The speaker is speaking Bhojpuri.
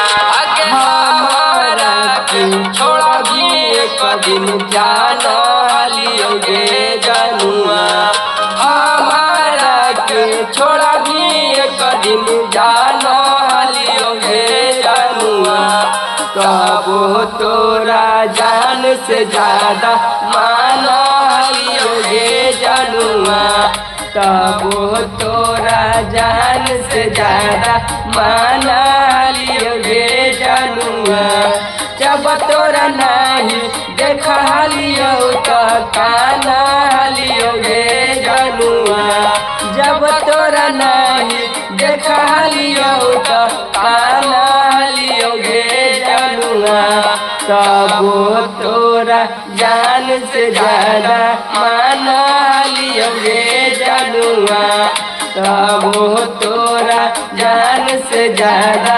आगे हमारा के छोड़ा भी एक दिन जाना लियोगे जनुआ। हमारा के छोड़ा भी एक दिन जाना लियोगे जनुआ। तब तोरा जान से ज्यादा माना लियोगे जनुआ। तब तोरा जान से ज्यादा माना लियोगे जनुआ। जब तोरा नहीं देखा लियो तो काना लियोगे जनुआ। जब तोरा नहीं देखा लियो तो काना लियोगे जनुआ। तब तोरा जान से ज्यादा माना लियोगे जनुआ। तब तोरा जान से ज्यादा